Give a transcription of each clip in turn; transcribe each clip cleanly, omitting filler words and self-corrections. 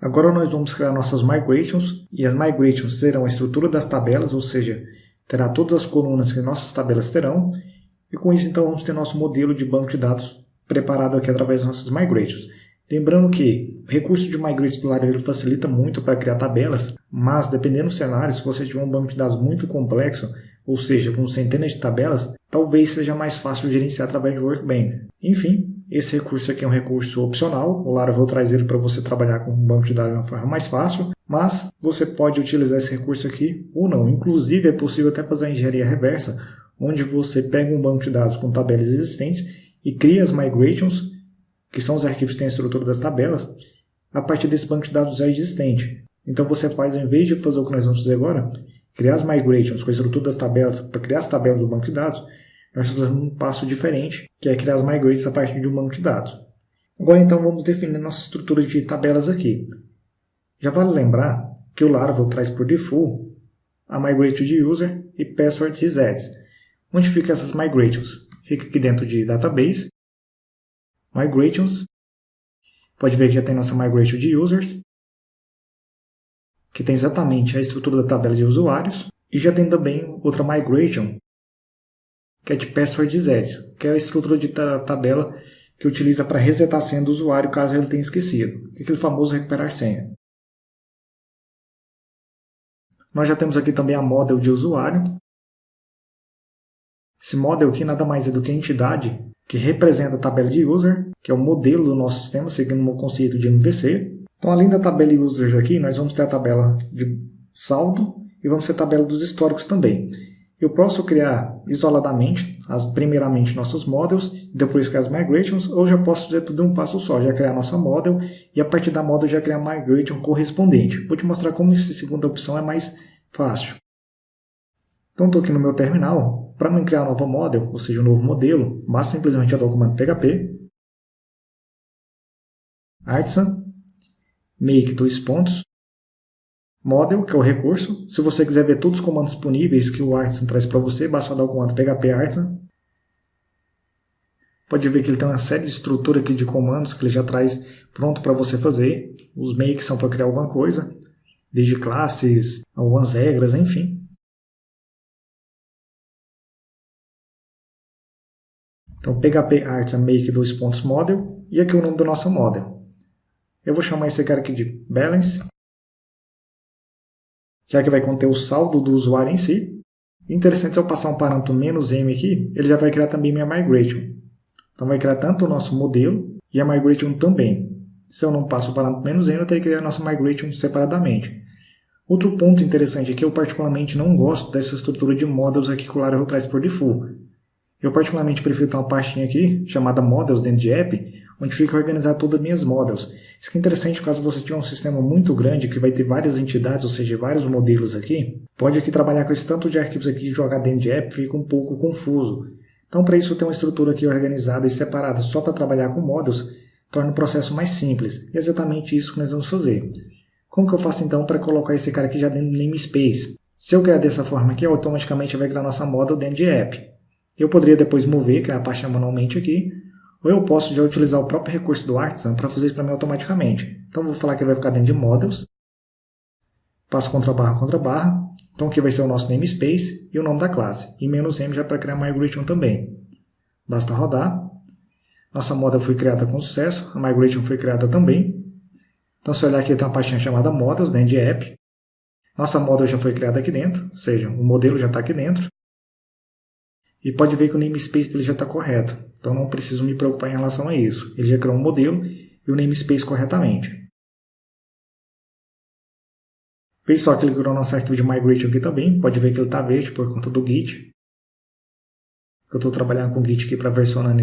Agora nós vamos criar nossas migrations, e as migrations terão a estrutura das tabelas, ou seja, terá todas as colunas que nossas tabelas terão, e com isso então vamos ter nosso modelo de banco de dados preparado aqui através das nossas migrations. Lembrando que o recurso de migrations do Laravel facilita muito para criar tabelas, mas dependendo do cenário, se você tiver um banco de dados muito complexo, ou seja, com centenas de tabelas, talvez seja mais fácil gerenciar através de Workbench. Enfim, esse recurso aqui é um recurso opcional, o Laravel traz ele para você trabalhar com um banco de dados de uma forma mais fácil, mas você pode utilizar esse recurso aqui ou não. Inclusive é possível até fazer a engenharia reversa, onde você pega um banco de dados com tabelas existentes e cria as migrations, que são os arquivos que têm a estrutura das tabelas, a partir desse banco de dados já existente. Então você faz, ao invés de fazer o que nós vamos fazer agora, criar as migrations com a estrutura das tabelas para criar as tabelas do banco de dados, nós estamos fazendo um passo diferente, que é criar as migrations a partir de um banco de dados. Agora então vamos definir nossa estrutura de tabelas aqui. Já vale lembrar que o Laravel traz por default a migration de user e password resets. Onde ficam essas migrations? Fica aqui dentro de database, migrations, pode ver que já tem nossa migration de users, que tem exatamente a estrutura da tabela de usuários, e já tem também outra migration, que é de password resets, que é a estrutura de tabela que utiliza para resetar a senha do usuário caso ele tenha esquecido, aquele famoso recuperar senha. Nós já temos aqui também a model de usuário. Esse model aqui nada mais é do que a entidade que representa a tabela de user, que é o modelo do nosso sistema, seguindo o conceito de MVC. Então, além da tabela de users aqui, nós vamos ter a tabela de saldo e vamos ter a tabela dos históricos também. Eu posso criar isoladamente, primeiramente nossos models, e depois criar as migrations, ou já posso fazer tudo em um passo só, já criar a nossa model, e a partir da model já criar a migration correspondente. Vou te mostrar como essa segunda opção é mais fácil. Então, estou aqui no meu terminal. Para mim criar um novo model, ou seja, um novo modelo, basta simplesmente eu dar o comando php, artisan, make dois pontos, model, que é o recurso. Se você quiser ver todos os comandos disponíveis que o Artisan traz para você, basta dar o comando php artisan. Pode ver que ele tem uma série de estrutura aqui de comandos que ele já traz pronto para você fazer. Os make são para criar alguma coisa, desde classes, algumas regras, enfim. Então, php artisan make dois pontos model, e aqui o nome do nosso model. Eu vou chamar esse cara aqui de balance, que é que vai conter o saldo do usuário em si. Interessante, se eu passar um parâmetro "-m" aqui, ele já vai criar também minha migration. Então vai criar tanto o nosso modelo e a migration também. Se eu não passo o parâmetro "-m", eu teria que criar a nossa migration separadamente. Outro ponto interessante aqui, eu particularmente não gosto dessa estrutura de models aqui que o Laravel traz por default. Eu particularmente prefiro ter uma pastinha aqui, chamada models dentro de app, onde fica organizado todas as minhas models. Isso que é interessante caso você tiver um sistema muito grande que vai ter várias entidades, ou seja, vários modelos aqui. Pode aqui trabalhar com esse tanto de arquivos aqui e jogar dentro de app, fica um pouco confuso. Então, para isso, ter uma estrutura aqui organizada e separada só para trabalhar com models, torna o processo mais simples. E é exatamente isso que nós vamos fazer. Como que eu faço então para colocar esse cara aqui já dentro do namespace? Se eu criar dessa forma aqui, automaticamente vai criar nossa model dentro de app. Eu poderia depois mover, criar a pastinha manualmente aqui, ou eu posso já utilizar o próprio recurso do Artisan para fazer isso para mim automaticamente. Então vou falar que vai ficar dentro de models, passo contra barra, então aqui vai ser o nosso namespace e o nome da classe, e "-m" já para criar migration também. Basta rodar, nossa model foi criada com sucesso, a migration foi criada também. Então se eu olhar aqui tem uma pastinha chamada models dentro de app, nossa model já foi criada aqui dentro, ou seja, o modelo já está aqui dentro. E pode ver que o namespace dele já está correto. Então não preciso me preocupar em relação a isso. Ele já criou um modelo e o namespace corretamente. Veja só que ele criou nosso arquivo de migration aqui também. Pode ver que ele está verde por conta do Git. Eu estou trabalhando com o Git aqui para versionar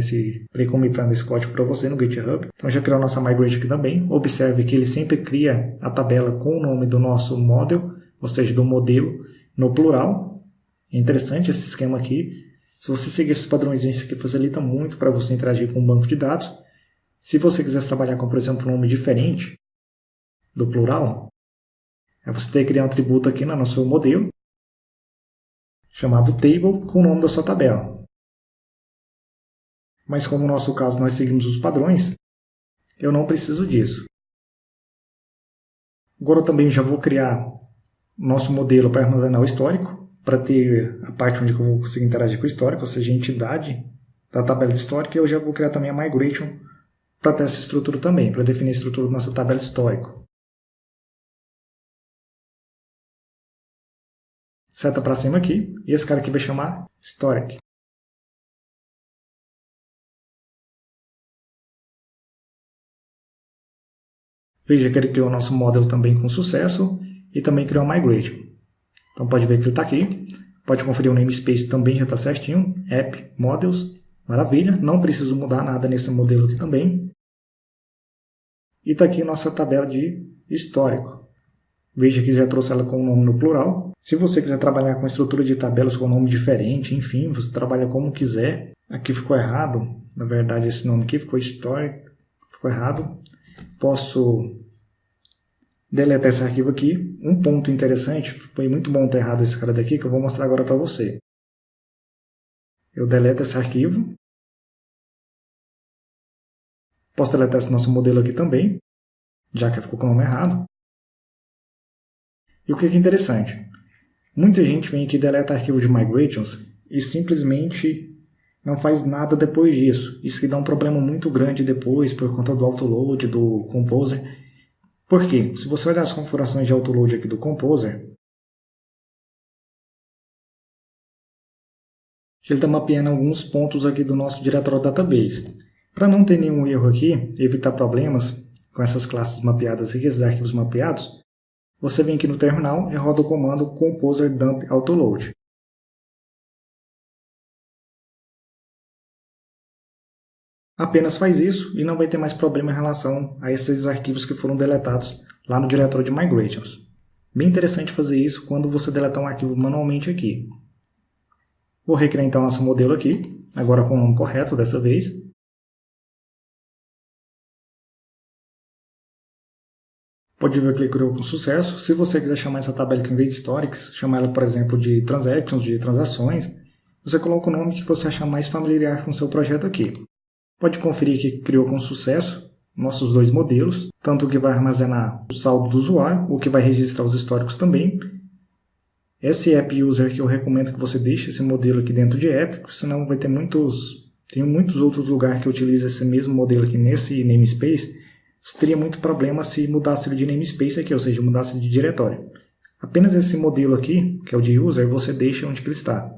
pre-comitando esse código para você no GitHub. Então já criou nossa migration aqui também. Observe que ele sempre cria a tabela com o nome do nosso model, ou seja, do modelo, no plural. É interessante esse esquema aqui. Se você seguir esses padrões, isso aqui facilita muito para você interagir com um banco de dados. Se você quiser trabalhar com, por exemplo, um nome diferente do plural, você tem que criar um atributo aqui no nosso modelo, chamado table, com o nome da sua tabela. Mas como no nosso caso nós seguimos os padrões, eu não preciso disso. Agora eu também já vou criar nosso modelo para armazenar o histórico, para ter a parte onde eu vou conseguir interagir com o histórico, ou seja, a entidade da tabela histórica, e eu já vou criar também a migration para ter essa estrutura também, para definir a estrutura da nossa tabela histórico. Seta para cima aqui, e esse cara aqui vai chamar historic. Veja que ele criou o nosso modelo também com sucesso e também criou a migration. Então pode ver que ele está aqui. Pode conferir o namespace também já está certinho. App, models, maravilha. Não preciso mudar nada nesse modelo aqui também. E está aqui a nossa tabela de histórico. Veja que já trouxe ela com o nome no plural. Se você quiser trabalhar com estrutura de tabelas com nome diferente, enfim, você trabalha como quiser. Aqui ficou errado. Na verdade, esse nome aqui ficou histórico. Ficou errado. Posso deletar esse arquivo aqui. Um ponto interessante, foi muito bom ter errado esse cara daqui, que eu vou mostrar agora para você. Eu deleto esse arquivo. Posso deletar esse nosso modelo aqui também, já que ficou com o nome errado. E o que é interessante? Muita gente vem aqui e deleta arquivo de migrations e simplesmente não faz nada depois disso. Isso que dá um problema muito grande depois por conta do autoload, do Composer. Por quê? Se você olhar as configurações de autoload aqui do Composer, ele está mapeando alguns pontos aqui do nosso diretório database. Para não ter nenhum erro aqui, evitar problemas com essas classes mapeadas aqui, esses arquivos mapeados, você vem aqui no terminal e roda o comando composer dump autoload. Apenas faz isso e não vai ter mais problema em relação a esses arquivos que foram deletados lá no diretório de migrations. Bem interessante fazer isso quando você deletar um arquivo manualmente aqui. Vou recriar então nosso modelo aqui, agora com o nome correto dessa vez. Pode ver que ele criou com sucesso. Se você quiser chamar essa tabela aqui em vez de historics, chamar ela, por exemplo, de transactions, de transações, você coloca o nome que você achar mais familiar com o seu projeto aqui. Pode conferir que criou com sucesso nossos dois modelos, tanto o que vai armazenar o saldo do usuário, o que vai registrar os históricos também. Esse app user que eu recomendo que você deixe esse modelo aqui dentro de app, porque senão vai ter tem muitos outros lugares que utilizam esse mesmo modelo aqui nesse namespace. Você teria muito problema se mudasse ele de namespace aqui, ou seja, mudasse de diretório. Apenas esse modelo aqui, que é o de user, você deixa onde que ele está.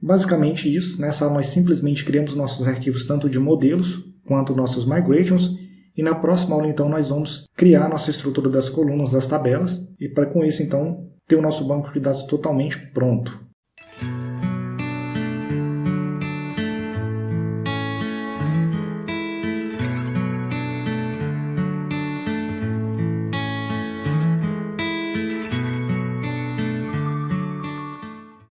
Basicamente isso, nessa aula nós simplesmente criamos nossos arquivos tanto de modelos quanto nossos migrations, e na próxima aula então nós vamos criar nossa estrutura das colunas das tabelas, e para com isso então ter o nosso banco de dados totalmente pronto.